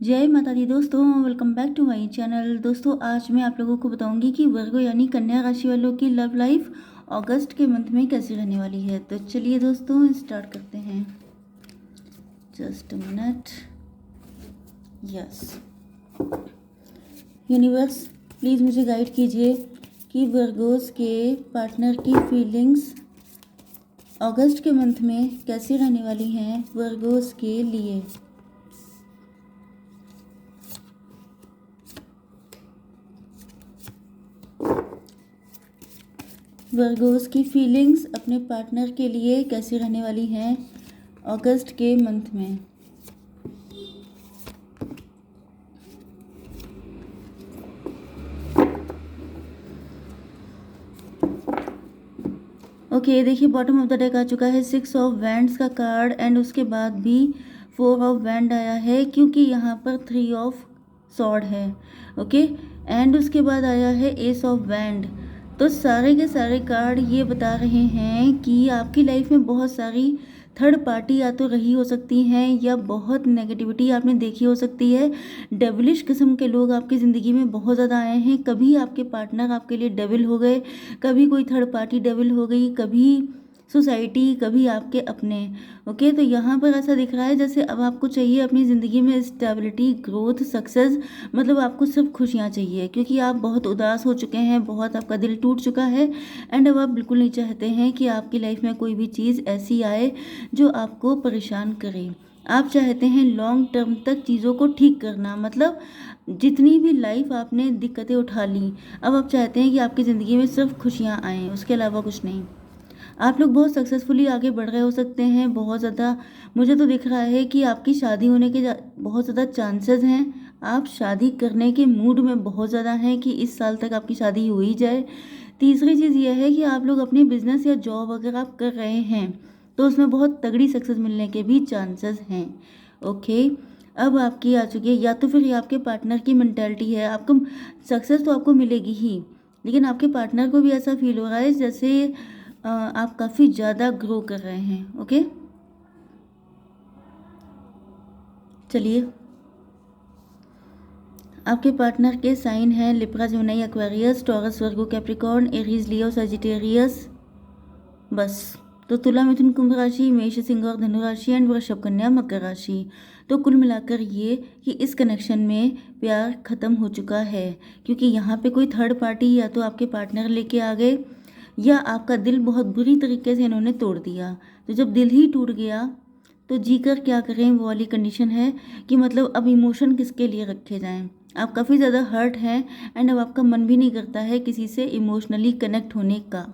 जय माता दी दोस्तों, welcome back to my channel. दोस्तों आज मैं आप लोगों को बताऊंगी कि वर्गो यानी कन्या राशि वालों की लव लाइफ अगस्त के मंथ में कैसी रहने वाली है। तो चलिए दोस्तों स्टार्ट करते हैं। Just a minute. Yes, universe please मुझे गाइड कीजिए कि वर्गोस के पार्टनर की फीलिंग्स अगस्त के मंथ में कैसी रहने वाली हैं वर्गोस के लिए। वर्गोस की फीलिंग्स अपने पार्टनर के लिए कैसी रहने वाली हैं अगस्त के मंथ में। ओके देखिए, बॉटम ऑफ द डेक आ चुका है 6 ऑफ वैंड्स का कार्ड एंड उसके बाद भी 4 ऑफ वैंड आया है क्योंकि यहाँ पर 3 ऑफ सॉर्ड है। ओके, एंड उसके बाद आया है एस ऑफ वैंड। तो सारे के सारे कार्ड ये बता रहे हैं कि आपकी लाइफ में बहुत सारी थर्ड पार्टी या तो रही हो सकती हैं या बहुत नेगेटिविटी आपने देखी हो सकती है। डेविलिश किस्म के लोग आपकी ज़िंदगी में बहुत ज़्यादा आए हैं। कभी आपके पार्टनर आपके लिए डेविल हो गए, कभी कोई थर्ड पार्टी डेविल हो गई, कभी सोसाइटी, कभी आपके अपने। ओके, तो यहाँ पर ऐसा दिख रहा है जैसे अब आपको चाहिए अपनी ज़िंदगी में स्टेबिलिटी, ग्रोथ, सक्सेस, मतलब आपको सिर्फ खुशियाँ चाहिए क्योंकि आप बहुत उदास हो चुके हैं, बहुत आपका दिल टूट चुका है एंड अब आप बिल्कुल नहीं चाहते हैं कि आपकी लाइफ में कोई भी चीज़ ऐसी आए जो आपको परेशान करे। आप चाहते हैं लॉन्ग टर्म तक चीज़ों को ठीक करना, मतलब जितनी भी लाइफ आपने दिक्कतें उठा ली, अब आप चाहते हैं कि आपकी ज़िंदगी में सिर्फ खुशियाँ आएँ, उसके अलावा कुछ नहीं। आप लोग बहुत सक्सेसफुली आगे बढ़ रहे हो सकते हैं, बहुत ज़्यादा मुझे तो दिख रहा है कि आपकी शादी होने के बहुत ज़्यादा चांसेस हैं। आप शादी करने के मूड में बहुत ज़्यादा हैं कि इस साल तक आपकी शादी हो ही जाए। तीसरी चीज़ यह है कि आप लोग अपनी बिजनेस या जॉब अगर आप कर रहे हैं तो उसमें बहुत तगड़ी सक्सेस मिलने के भी चांसेस हैं। ओके, अब आपकी आ चुकी है, या तो फिर ये आपके पार्टनर की मेंटालिटी है, आपको सक्सेस तो आपको मिलेगी ही, लेकिन आपके पार्टनर को भी ऐसा फील हो रहा है जैसे आप काफ़ी ज़्यादा ग्रो कर रहे हैं। ओके, चलिए, आपके पार्टनर के साइन हैं लिब्रा, जेमिनी, एक्वेरियस, टॉरस, वर्गो, कैप्रिकॉर्न, एरीज, लियो, सजिटेरियस। बस, तो तुला, मिथुन, कुंभ राशि, मेष, सिंह और धनु राशि एंड वृषभ, कन्या, मकर राशि। तो कुल मिलाकर ये कि इस कनेक्शन में प्यार ख़त्म हो चुका है क्योंकि यहाँ पे कोई थर्ड पार्टी या तो आपके पार्टनर लेके आ गए या आपका दिल बहुत बुरी तरीके से इन्होंने तोड़ दिया। तो जब दिल ही टूट गया तो जी कर क्या करें, वो वाली कंडीशन है कि मतलब अब इमोशन किसके लिए रखे जाएं। आप काफ़ी ज़्यादा हर्ट हैं एंड अब आपका मन भी नहीं करता है किसी से इमोशनली कनेक्ट होने का।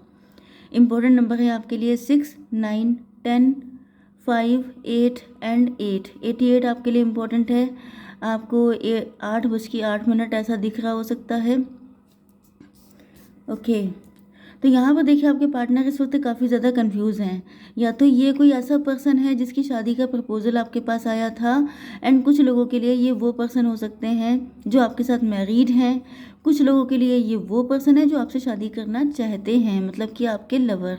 इम्पोर्टेंट नंबर है आपके लिए 6, 9, 10, 5, 8 एंड 8। 88 आपके लिए इम्पोर्टेंट है। आपको 8:08 ऐसा दिख रहा हो सकता है। ओके, तो यहाँ पर देखिए आपके पार्टनर इस वक्त काफ़ी ज़्यादा कंफ्यूज हैं। या तो ये कोई ऐसा पर्सन है जिसकी शादी का प्रपोजल आपके पास आया था एंड कुछ लोगों के लिए ये वो पर्सन हो सकते हैं जो आपके साथ मैरिड हैं। कुछ लोगों के लिए ये वो पर्सन है जो आपसे शादी करना चाहते हैं, मतलब कि आपके लवर।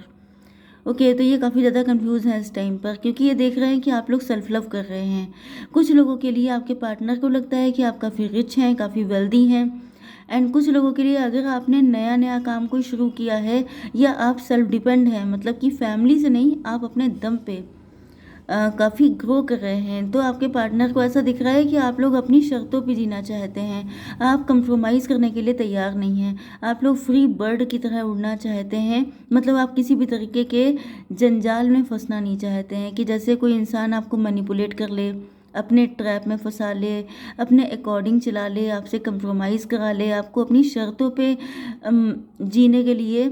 ओके, तो ये काफ़ी ज़्यादा कंफ्यूज हैं इस टाइम पर क्योंकि ये देख रहे हैं कि आप लोग सेल्फ लव कर रहे हैं। कुछ लोगों के लिए आपके पार्टनर को लगता है कि आप काफ़ी रिच हैं, काफ़ी वेल्दी हैं एंड कुछ लोगों के लिए अगर आपने नया नया काम कोई शुरू किया है या आप सेल्फ डिपेंड हैं, मतलब कि फैमिली से नहीं, आप अपने दम पे काफ़ी ग्रो कर रहे हैं, तो आपके पार्टनर को ऐसा दिख रहा है कि आप लोग अपनी शर्तों पे जीना चाहते हैं। आप कंप्रोमाइज़ करने के लिए तैयार नहीं हैं। आप लोग फ्री बर्ड की तरह उड़ना चाहते हैं, मतलब आप किसी भी तरीके के जंजाल में फंसना नहीं चाहते हैं कि जैसे कोई इंसान आपको मैनिपुलेट कर ले, अपने ट्रैप में फंसा ले, अपने अकॉर्डिंग चला ले, आपसे कंप्रोमाइज़ करा ले, आपको अपनी शर्तों पे जीने के लिए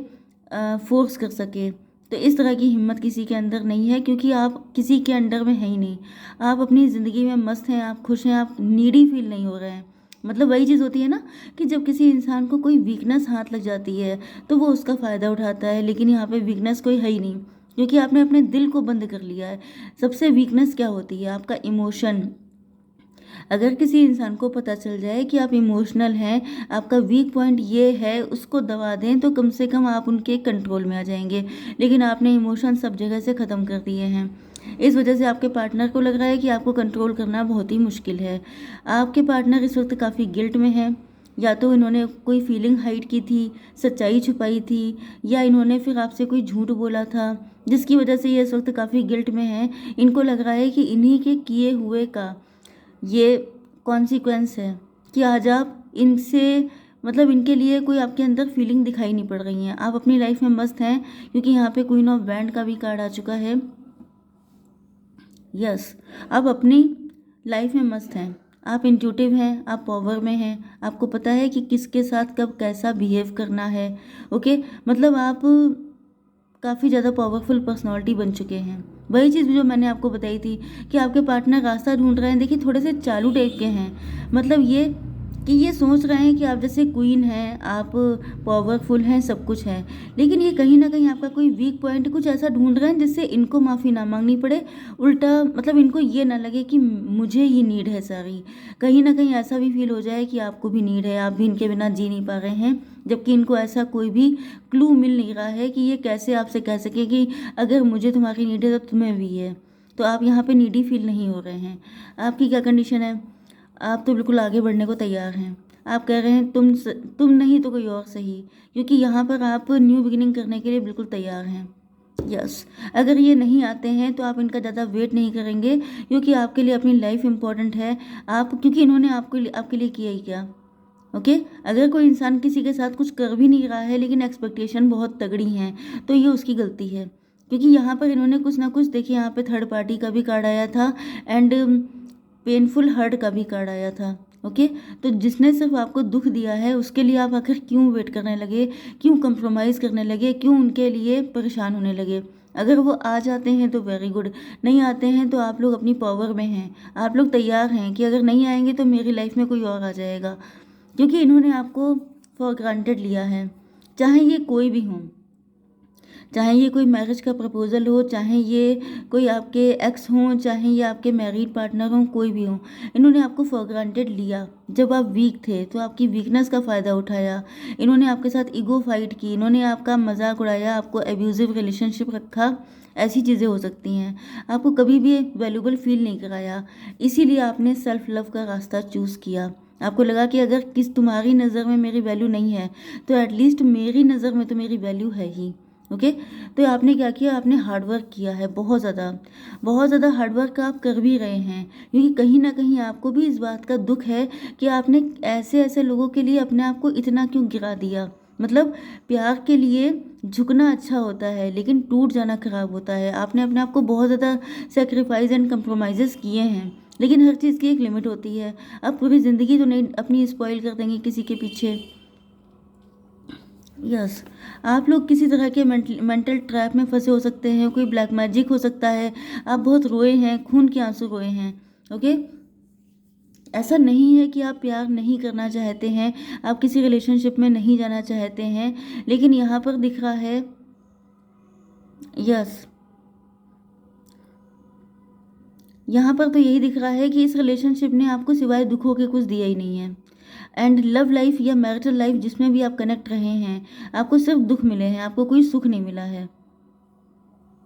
फोर्स कर सके। तो इस तरह की हिम्मत किसी के अंदर नहीं है क्योंकि आप किसी के अंडर में है ही नहीं। आप अपनी ज़िंदगी में मस्त हैं, आप खुश हैं, आप नीडी फील नहीं हो रहे हैं। मतलब वही चीज़ होती है ना कि जब किसी इंसान को कोई वीकनेस हाथ लग जाती है तो वो उसका फ़ायदा उठाता है, लेकिन यहाँ पे वीकनेस कोई है ही नहीं क्योंकि आपने अपने दिल को बंद कर लिया है। सबसे वीकनेस क्या होती है? आपका इमोशन। अगर किसी इंसान को पता चल जाए कि आप इमोशनल हैं, आपका वीक पॉइंट ये है, उसको दबा दें तो कम से कम आप उनके कंट्रोल में आ जाएंगे, लेकिन आपने इमोशन सब जगह से ख़त्म कर दिए हैं। इस वजह से आपके पार्टनर को लग रहा है कि आपको कंट्रोल करना बहुत ही मुश्किल है। आपके पार्टनर इस वक्त काफ़ी गिल्ट में है, या तो इन्होंने कोई फीलिंग हाइड की थी, सच्चाई छुपाई थी, या इन्होंने फिर आपसे कोई झूठ बोला था जिसकी वजह से ये इस वक्त काफ़ी गिल्ट में है। इनको लग रहा है कि इन्हीं के किए हुए का ये कॉन्सिक्वेंस है कि आज आप इनसे मतलब इनके लिए कोई आपके अंदर फीलिंग दिखाई नहीं पड़ रही है। आप अपनी लाइफ में मस्त हैं, क्योंकि यहाँ पे क्वीन ऑफ बैंड का भी कार्ड आ चुका है। यस, आप अपनी लाइफ में मस्त हैं, आप इंट्यूटिव हैं, आप पावर में हैं, आपको पता है कि किसके साथ कब कैसा बिहेव करना है। ओके, मतलब आप काफ़ी ज़्यादा पावरफुल पर्सनालिटी बन चुके हैं। वही चीज़ जो मैंने आपको बताई थी कि आपके पार्टनर रास्ता ढूंढ रहे हैं। देखिए, थोड़े से चालू टाइप के हैं, मतलब ये कि ये सोच रहे हैं कि आप जैसे क्वीन हैं, आप पावरफुल हैं, सब कुछ है, लेकिन ये कहीं ना कहीं आपका कोई वीक पॉइंट कुछ ऐसा ढूंढ रहे हैं जिससे इनको माफ़ी ना मांगनी पड़े। उल्टा मतलब इनको ये ना लगे कि मुझे ही नीड है सारी, कहीं ना कहीं ऐसा भी फील हो जाए कि आपको भी नीड है, आप भी इनके बिना जी नहीं पा रहे हैं, जबकि इनको ऐसा कोई भी क्लू मिल नहीं रहा है कि ये कैसे आपसे कह सके कि अगर मुझे तुम्हारी नीड है तो तुम्हें भी है। तो आप यहाँ पे नीडी फील नहीं हो रहे हैं। आपकी क्या कंडीशन है, आप तो बिल्कुल आगे बढ़ने को तैयार हैं। आप कह रहे हैं तुम नहीं तो कोई और सही, क्योंकि यहाँ पर आप न्यू बिगिनिंग करने के लिए बिल्कुल तैयार हैं। यस, अगर ये नहीं आते हैं तो आप इनका ज़्यादा वेट नहीं करेंगे, क्योंकि आपके लिए अपनी लाइफ इम्पॉर्टेंट है। आप क्योंकि इन्होंने आपके लिए किया ही क्या। ओके, अगर कोई इंसान किसी के साथ कुछ कर भी नहीं रहा है लेकिन एक्सपेक्टेशन बहुत तगड़ी हैं, तो ये उसकी गलती है, क्योंकि यहाँ पर इन्होंने कुछ ना कुछ, देखिए यहाँ पे थर्ड पार्टी का भी कार्ड आया था एंड पेनफुल हर्ट का भी कार्ड आया था। ओके, तो जिसने सिर्फ आपको दुख दिया है उसके लिए आप आखिर क्यों वेट करने लगे, क्यों कंप्रोमाइज़ करने लगे, क्यों उनके लिए परेशान होने लगे। अगर वो आ जाते हैं तो वेरी गुड, नहीं आते हैं तो आप लोग अपनी पावर में हैं, आप लोग तैयार हैं कि अगर नहीं आएंगे तो मेरी लाइफ में कोई और आ जाएगा, क्योंकि इन्होंने आपको फॉर ग्रांटेड लिया है। चाहे ये कोई भी हो, चाहे ये कोई मैरिज का प्रपोजल हो, चाहे ये कोई आपके एक्स हों, चाहे ये आपके मैरिड पार्टनर हों, कोई भी हो, इन्होंने आपको फॉर ग्रांटेड लिया। जब आप वीक थे तो आपकी वीकनेस का फ़ायदा उठाया, इन्होंने आपके साथ ईगो फाइट की, इन्होंने आपका मजाक उड़ाया, आपको एब्यूजिव रिलेशनशिप रखा। ऐसी चीज़ें हो सकती हैं, आपको कभी भी वैल्यूबल फील नहीं कराया, इसीलिए आपने सेल्फ लव का रास्ता चूज़ किया। आपको लगा कि अगर तुम्हारी नज़र में मेरी वैल्यू नहीं है तो एटलीस्ट मेरी नज़र में तो मेरी वैल्यू है ही। ओके, तो आपने क्या किया, आपने हार्डवर्क किया है, बहुत ज़्यादा हार्डवर्क आप कर भी रहे हैं, क्योंकि कहीं ना कहीं आपको भी इस बात का दुख है कि आपने ऐसे ऐसे लोगों के लिए अपने आप को इतना क्यों गिरा दिया। मतलब प्यार के लिए झुकना अच्छा होता है लेकिन टूट जाना खराब होता है। आपने अपने आप को बहुत ज़्यादा सेक्रीफाइस एंड कंप्रोमाइज़ेस किए हैं, लेकिन हर चीज़ की एक लिमिट होती है। आप पूरी ज़िंदगी तो नहीं अपनी स्पॉइल कर देंगे किसी के पीछे। यस, आप लोग किसी तरह के मेंटल ट्रैप में फंसे हो सकते हैं, कोई ब्लैक मैजिक हो सकता है, आप बहुत रोए हैं, खून के आंसू रोए हैं। ओके, ऐसा नहीं है कि आप प्यार नहीं करना चाहते हैं, आप किसी रिलेशनशिप में नहीं जाना चाहते हैं, लेकिन यहाँ पर दिख रहा है, यस, यहाँ पर तो यही दिख रहा है कि इस रिलेशनशिप ने आपको सिवाय दुखों के कुछ दिया ही नहीं है। एंड लव लाइफ या मैरिटल लाइफ जिसमें भी आप कनेक्ट रहे हैं, आपको सिर्फ दुख मिले हैं, आपको कोई सुख नहीं मिला है।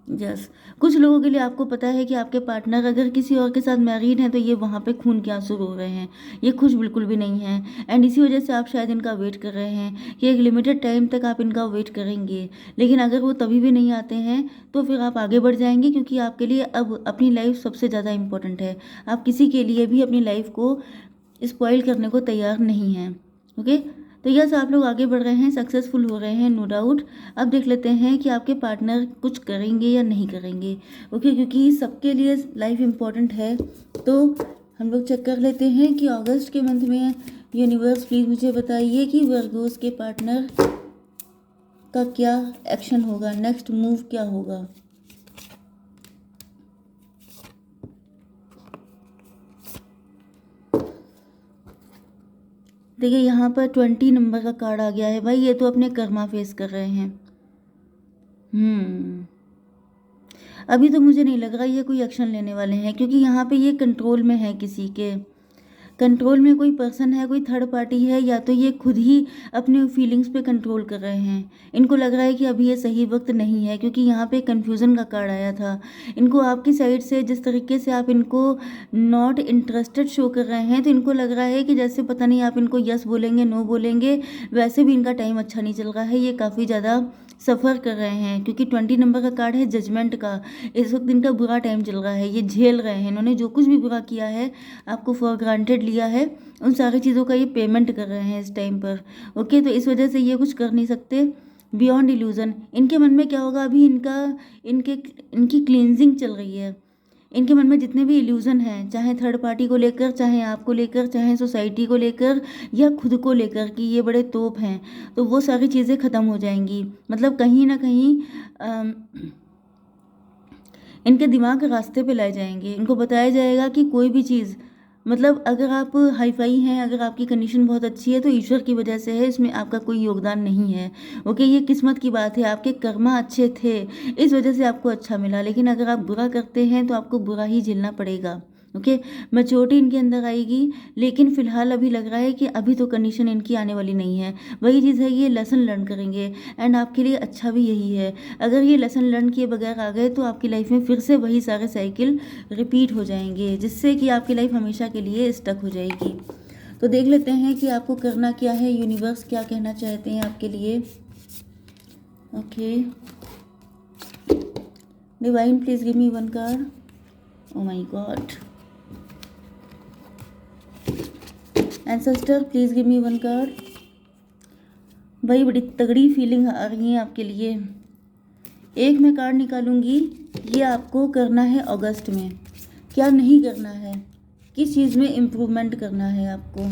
यस, कुछ लोगों के लिए आपको पता है कि आपके पार्टनर अगर किसी और के साथ मैरिड हैं तो ये वहाँ पे खून के आंसू रो रहे हैं, ये खुश बिल्कुल भी नहीं हैं, एंड इसी वजह से आप शायद इनका वेट कर रहे हैं कि एक लिमिटेड टाइम तक आप इनका वेट करेंगे, लेकिन अगर वो तभी भी नहीं आते हैं तो फिर आप आगे बढ़ जाएंगे, क्योंकि आपके लिए अब अपनी लाइफ सबसे ज़्यादा इंपॉर्टेंट है। आप किसी के लिए भी अपनी लाइफ को स्पॉइल करने को तैयार नहीं हैं। ओके, तो यस, आप लोग आगे बढ़ रहे हैं, सक्सेसफुल हो रहे हैं, नो डाउट। अब देख लेते हैं कि आपके पार्टनर कुछ करेंगे या नहीं करेंगे। ओके, क्योंकि सबके लिए लाइफ इम्पॉर्टेंट है, तो हम लोग चेक कर लेते हैं कि अगस्त के मंथ में यूनिवर्स प्लीज़ मुझे बताइए कि वर्गोस के पार्टनर का क्या एक्शन होगा, नेक्स्ट मूव क्या होगा। देखिए, यहाँ पर 20 नंबर का कार्ड आ गया है। भाई, ये तो अपने कर्मा फेस कर रहे हैं। अभी तो मुझे नहीं लग रहा ये कोई एक्शन लेने वाले हैं, क्योंकि यहाँ पे ये कंट्रोल में है किसी के। कंट्रोल में कोई पर्सन है, कोई थर्ड पार्टी है, या तो ये खुद ही अपने फीलिंग्स पे कंट्रोल कर रहे हैं। इनको लग रहा है कि अभी ये सही वक्त नहीं है, क्योंकि यहाँ पे कन्फ्यूज़न का कार्ड आया था। इनको आपकी साइड से जिस तरीके से आप इनको नॉट इंटरेस्टेड शो कर रहे हैं, तो इनको लग रहा है कि जैसे पता नहीं आप इनको यस बोलेंगे नो बोलेंगे, वैसे भी इनका टाइम अच्छा नहीं चल रहा है। ये काफ़ी ज़्यादा सफ़र कर रहे हैं, क्योंकि 20 नंबर का कार्ड है जजमेंट का। इस वक्त इनका बुरा टाइम चल रहा है, ये झेल रहे हैं। इन्होंने जो कुछ भी बुरा किया है, आपको फॉर ग्रांटेड लिया है, उन सारी चीज़ों का ये पेमेंट कर रहे हैं इस टाइम पर। ओके, तो इस वजह से ये कुछ कर नहीं सकते। बियॉन्ड इल्यूज़न, इनके मन में क्या होगा अभी, इनकी क्लींजिंग चल रही है। इनके मन में जितने भी इल्यूज़न हैं, चाहे थर्ड पार्टी को लेकर, चाहे आपको लेकर, चाहे सोसाइटी को लेकर, या खुद को लेकर कि ये बड़े तोप हैं, तो वो सारी चीज़ें ख़त्म हो जाएंगी। मतलब कहीं ना कहीं इनके दिमाग रास्ते पे लाए जाएंगे। इनको बताया जाएगा कि कोई भी चीज़, मतलब अगर आप हाई फाई हैं, अगर आपकी कंडीशन बहुत अच्छी है, तो ईश्वर की वजह से है, इसमें आपका कोई योगदान नहीं है। ओके, ये किस्मत की बात है, आपके कर्मा अच्छे थे, इस वजह से आपको अच्छा मिला। लेकिन अगर आप बुरा करते हैं तो आपको बुरा ही झेलना पड़ेगा। ओके, मैच्योरिटी इनके अंदर आएगी, लेकिन फिलहाल अभी लग रहा है कि अभी तो कंडीशन इनकी आने वाली नहीं है। वही चीज़ है, ये लेसन लर्न करेंगे, एंड आपके लिए अच्छा भी यही है। अगर ये लेसन लर्न किए बगैर आ गए, तो आपकी लाइफ में फिर से वही सारे साइकिल रिपीट हो जाएंगे, जिससे कि आपकी लाइफ हमेशा के लिए स्टक हो जाएगी। तो देख लेते हैं कि आपको करना क्या है, यूनिवर्स क्या कहना चाहते हैं आपके लिए। Okay, divine please give me one card. Oh my God, ancestor please give me one card. भाई बड़ी तगड़ी फीलिंग आ रही है आपके लिए। एक मैं कार्ड निकालूंगी, ये आपको करना है अगस्त में, क्या नहीं करना है, किस चीज़ में इम्प्रूवमेंट करना है आपको।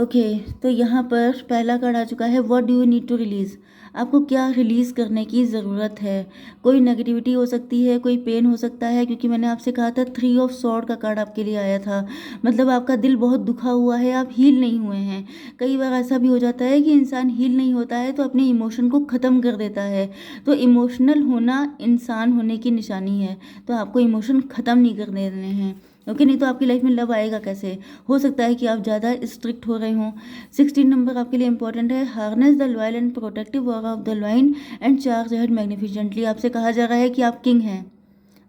ओके, तो यहाँ पर पहला कार्ड आ चुका है, what do you need to release. आपको क्या रिलीज़ करने की ज़रूरत है। कोई नेगेटिविटी हो सकती है, कोई पेन हो सकता है, क्योंकि मैंने आपसे कहा था 3 ऑफ सॉर्ड का कार्ड आपके लिए आया था। मतलब आपका दिल बहुत दुखा हुआ है, आप हील नहीं हुए हैं। कई बार ऐसा भी हो जाता है कि इंसान हील नहीं होता है तो अपने इमोशन को ख़त्म कर देता है। तो इमोशनल होना इंसान होने की निशानी है, तो आपको इमोशन ख़त्म नहीं कर देने हैं। ओके, नहीं तो आपकी लाइफ में लव आएगा कैसे। हो सकता है कि आप ज़्यादा स्ट्रिक्ट हो रहे हों। 16 नंबर आपके लिए इंपॉर्टेंट है, harness the loyal and protective aura of the lion and charge head magnificently. आपसे कहा जा रहा है कि आप किंग हैं।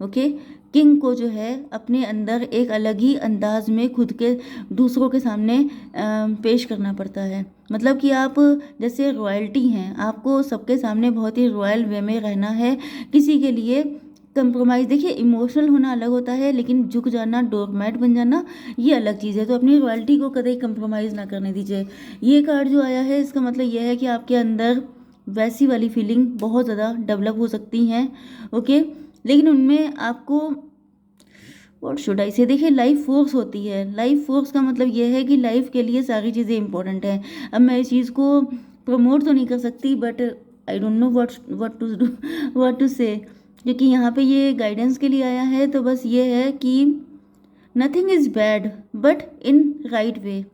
ओके, किंग को जो है अपने अंदर एक अलग ही अंदाज में खुद के दूसरों के सामने पेश करना पड़ता है। मतलब कि आप जैसे रॉयल्टी हैं, आपको सबके सामने बहुत ही रॉयल वे में रहना है, किसी के लिए कंप्रोमाइज़। देखिए, इमोशनल होना अलग होता है, लेकिन झुक जाना, डोरमैट बन जाना, ये अलग चीज़ है। तो अपनी रॉयल्टी को कभी कंप्रोमाइज़ ना करने दीजिए। ये कार्ड जो आया है, इसका मतलब यह है कि आपके अंदर वैसी वाली फीलिंग बहुत ज़्यादा डेवलप हो सकती हैं। ओके, लेकिन उनमें आपको व्हाट शुड आई से, देखिए लाइफ फोर्स होती है। लाइफ फोर्स का मतलब यह है कि लाइफ के लिए सारी चीज़ें इंपॉर्टेंट हैं। अब मैं इस चीज़ को प्रमोट तो नहीं कर सकती, but I don't know what to say, क्योंकि यहाँ पे ये गाइडेंस के लिए आया है। तो बस ये है कि nothing is bad but in right way.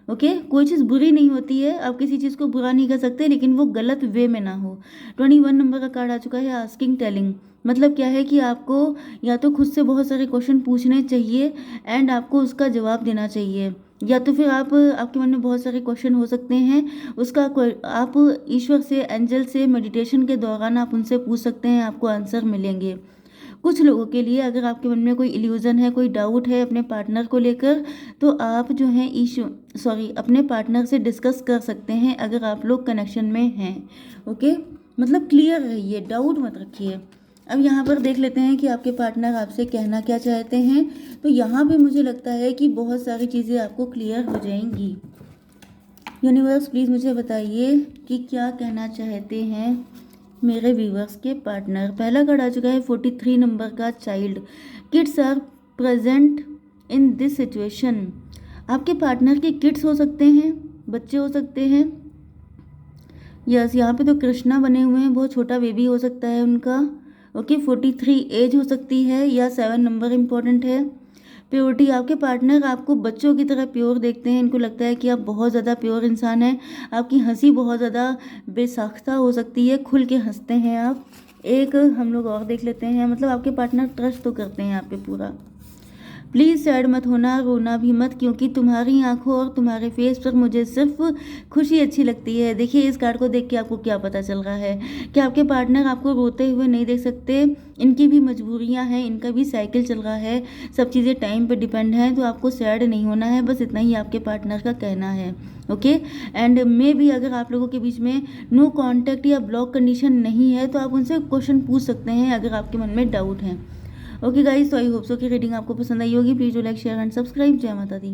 Okay, कोई चीज़ बुरी नहीं होती है, आप किसी चीज़ को बुरा नहीं कर सकते, लेकिन वो गलत वे में ना हो। 21 नंबर का कार्ड आ चुका है, आस्किंग टेलिंग। मतलब क्या है कि आपको या तो खुद से बहुत सारे क्वेश्चन पूछने चाहिए एंड आपको उसका जवाब देना चाहिए, या तो फिर आपके मन में बहुत सारे क्वेश्चन हो सकते हैं, उसका आप ईश्वर से, एंजल से मेडिटेशन के दौरान आप उनसे पूछ सकते हैं, आपको आंसर मिलेंगे। कुछ लोगों के लिए अगर आपके मन में कोई इल्यूज़न है, कोई डाउट है अपने पार्टनर को लेकर, तो आप जो है अपने पार्टनर से डिस्कस कर सकते हैं अगर आप लोग कनेक्शन में हैं। ओके, मतलब क्लियर रहिए, डाउट मत रखिए। अब यहाँ पर देख लेते हैं कि आपके पार्टनर आपसे कहना क्या चाहते हैं। तो यहाँ पे मुझे लगता है कि बहुत सारी चीज़ें आपको क्लियर हो जाएंगी। यूनिवर्स प्लीज़ मुझे बताइए कि क्या कहना चाहते हैं मेरे व्यूवर्स के पार्टनर। पहला कार्ड आ चुका है 43 नंबर का, child. Kids are present in this situation. आपके पार्टनर के किड्स हो सकते हैं, बच्चे हो सकते हैं। यस, यहाँ पे तो कृष्णा बने हुए हैं, बहुत छोटा बेबी हो सकता है उनका। ओके, 43 एज हो सकती है, या 7 नंबर इम्पॉर्टेंट है। प्योरिटी, आपके पार्टनर आपको बच्चों की तरह प्योर देखते हैं। इनको लगता है कि आप बहुत ज़्यादा प्योर इंसान हैं। आपकी हंसी बहुत ज़्यादा बेसाख्ता हो सकती है, खुल के हंसते हैं आप। एक हम लोग और देख लेते हैं, मतलब आपके पार्टनर ट्रस्ट तो करते हैं आप पे पूरा। प्लीज़ सैड मत होना, रोना भी मत, क्योंकि तुम्हारी आंखों और तुम्हारे फेस पर मुझे सिर्फ खुशी अच्छी लगती है। देखिए इस कार्ड को देख के आपको क्या पता चल रहा है कि आपके पार्टनर आपको रोते हुए नहीं देख सकते, इनकी भी मजबूरियां हैं, इनका भी साइकिल चल रहा है, सब चीज़ें टाइम पे डिपेंड हैं, तो आपको सैड नहीं होना है, बस इतना ही आपके पार्टनर का कहना है। ओके एंड मे भी अगर आप लोगों के बीच में नो कांटेक्ट या ब्लॉक कंडीशन नहीं है तो आप उनसे क्वेश्चन पूछ सकते हैं अगर आपके मन में डाउट है। ओके गाइस, तो आई होप सो कि रीडिंग आपको पसंद आई होगी। Please do like share and subscribe. जय माता दी।